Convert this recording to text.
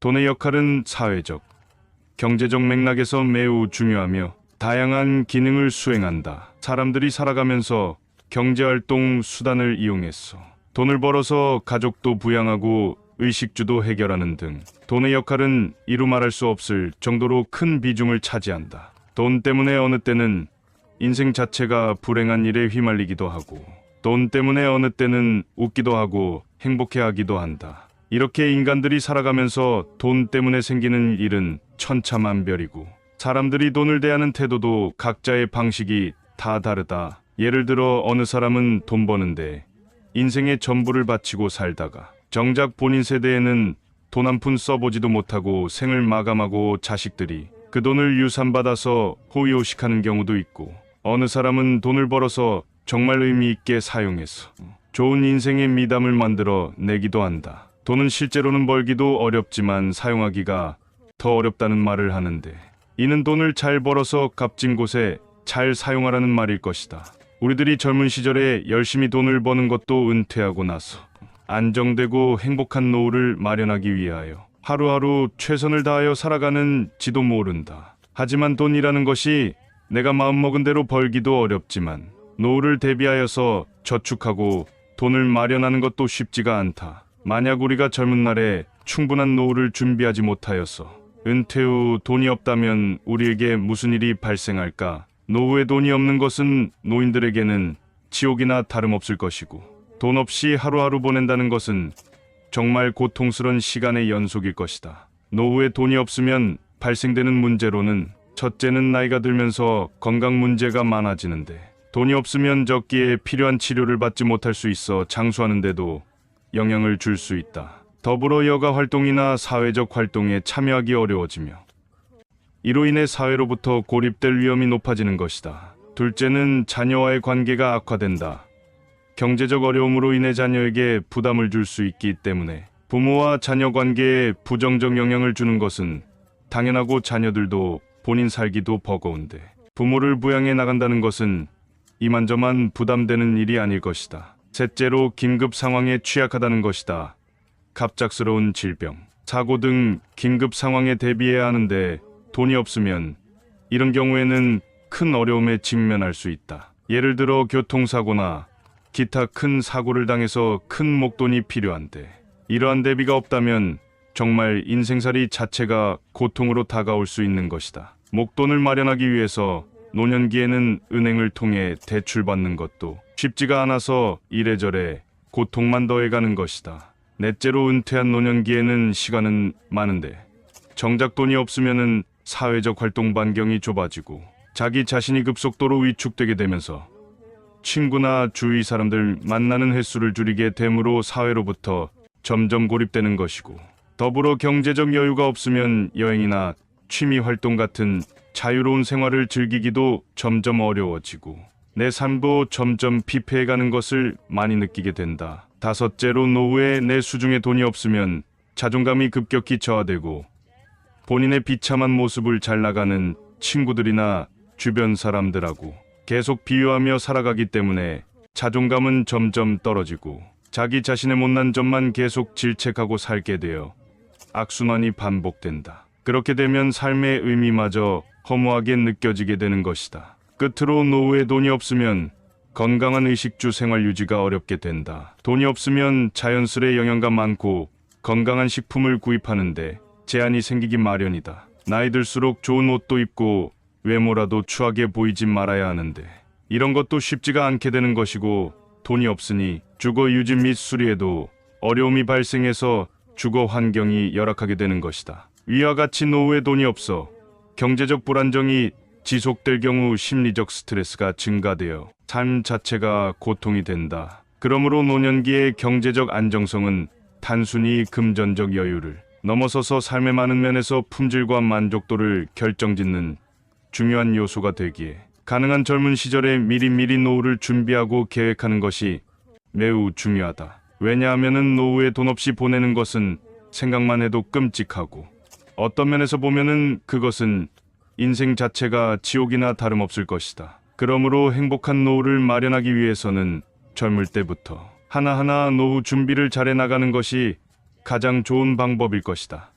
돈의 역할은 사회적, 경제적 맥락에서 매우 중요하며 다양한 기능을 수행한다. 사람들이 살아가면서 경제활동 수단을 이용해서 돈을 벌어서 가족도 부양하고 의식주도 해결하는 등 돈의 역할은 이루 말할 수 없을 정도로 큰 비중을 차지한다. 돈 때문에 어느 때는 인생 자체가 불행한 일에 휘말리기도 하고 돈 때문에 어느 때는 웃기도 하고 행복해하기도 한다. 이렇게 인간들이 살아가면서 돈 때문에 생기는 일은 천차만별이고 사람들이 돈을 대하는 태도도 각자의 방식이 다 다르다. 예를 들어 어느 사람은 돈 버는데 인생의 전부를 바치고 살다가 정작 본인 세대에는 돈 한 푼 써보지도 못하고 생을 마감하고 자식들이 그 돈을 유산받아서 호의호식하는 경우도 있고 어느 사람은 돈을 벌어서 정말 의미 있게 사용해서 좋은 인생의 미담을 만들어 내기도 한다. 돈은 실제로는 벌기도 어렵지만 사용하기가 더 어렵다는 말을 하는데 이는 돈을 잘 벌어서 값진 곳에 잘 사용하라는 말일 것이다. 우리들이 젊은 시절에 열심히 돈을 버는 것도 은퇴하고 나서 안정되고 행복한 노후를 마련하기 위하여 하루하루 최선을 다하여 살아가는 지도 모른다. 하지만 돈이라는 것이 내가 마음먹은 대로 벌기도 어렵지만 노후를 대비하여서 저축하고 돈을 마련하는 것도 쉽지가 않다. 만약 우리가 젊은 날에 충분한 노후를 준비하지 못하여서 은퇴 후 돈이 없다면 우리에게 무슨 일이 발생할까? 노후에 돈이 없는 것은 노인들에게는 지옥이나 다름없을 것이고 돈 없이 하루하루 보낸다는 것은 정말 고통스러운 시간의 연속일 것이다. 노후에 돈이 없으면 발생되는 문제로는 첫째는 나이가 들면서 건강 문제가 많아지는데 돈이 없으면 적기에 필요한 치료를 받지 못할 수 있어 장수하는데도 영향을 줄 수 있다. 더불어 여가 활동이나 사회적 활동에 참여하기 어려워지며 이로 인해 사회로부터 고립될 위험이 높아지는 것이다. 둘째는 자녀와의 관계가 악화된다. 경제적 어려움으로 인해 자녀에게 부담을 줄 수 있기 때문에 부모와 자녀 관계에 부정적 영향을 주는 것은 당연하고 자녀들도 본인 살기도 버거운데 부모를 부양해 나간다는 것은 이만저만 부담되는 일이 아닐 것이다. 셋째로 긴급 상황에 취약하다는 것이다. 갑작스러운 질병, 사고 등 긴급 상황에 대비해야 하는데 돈이 없으면 이런 경우에는 큰 어려움에 직면할 수 있다. 예를 들어 교통사고나 기타 큰 사고를 당해서 큰 목돈이 필요한데 이러한 대비가 없다면 정말 인생살이 자체가 고통으로 다가올 수 있는 것이다. 목돈을 마련하기 위해서 노년기에는 은행을 통해 대출받는 것도 쉽지가 않아서 이래저래 고통만 더해가는 것이다. 넷째로 은퇴한 노년기에는 시간은 많은데 정작 돈이 없으면은 사회적 활동 반경이 좁아지고 자기 자신이 급속도로 위축되게 되면서 친구나 주위 사람들 만나는 횟수를 줄이게 되므로 사회로부터 점점 고립되는 것이고 더불어 경제적 여유가 없으면 여행이나 취미 활동 같은 자유로운 생활을 즐기기도 점점 어려워지고 내 삶도 점점 피폐해가는 것을 많이 느끼게 된다. 다섯째로 노후에 내 수중에 돈이 없으면 자존감이 급격히 저하되고 본인의 비참한 모습을 잘 나가는 친구들이나 주변 사람들하고 계속 비교하며 살아가기 때문에 자존감은 점점 떨어지고 자기 자신의 못난 점만 계속 질책하고 살게 되어 악순환이 반복된다. 그렇게 되면 삶의 의미마저 허무하게 느껴지게 되는 것이다. 끝으로 노후에 돈이 없으면 건강한 의식주 생활 유지가 어렵게 된다. 돈이 없으면 자연스레 영양가 많고 건강한 식품을 구입하는데 제한이 생기기 마련이다. 나이 들수록 좋은 옷도 입고 외모라도 추하게 보이지 말아야 하는데 이런 것도 쉽지가 않게 되는 것이고 돈이 없으니 주거 유지 및 수리에도 어려움이 발생해서 주거 환경이 열악하게 되는 것이다. 위와 같이 노후에 돈이 없어 경제적 불안정이 지속될 경우 심리적 스트레스가 증가되어 삶 자체가 고통이 된다. 그러므로 노년기의 경제적 안정성은 단순히 금전적 여유를 넘어서서 삶의 많은 면에서 품질과 만족도를 결정짓는 중요한 요소가 되기에 가능한 젊은 시절에 미리미리 노후를 준비하고 계획하는 것이 매우 중요하다. 왜냐하면 노후에 돈 없이 보내는 것은 생각만 해도 끔찍하고 어떤 면에서 보면은 그것은 인생 자체가 지옥이나 다름없을 것이다. 그러므로 행복한 노후를 마련하기 위해서는 젊을 때부터 하나하나 노후 준비를 잘해 나가는 것이 가장 좋은 방법일 것이다.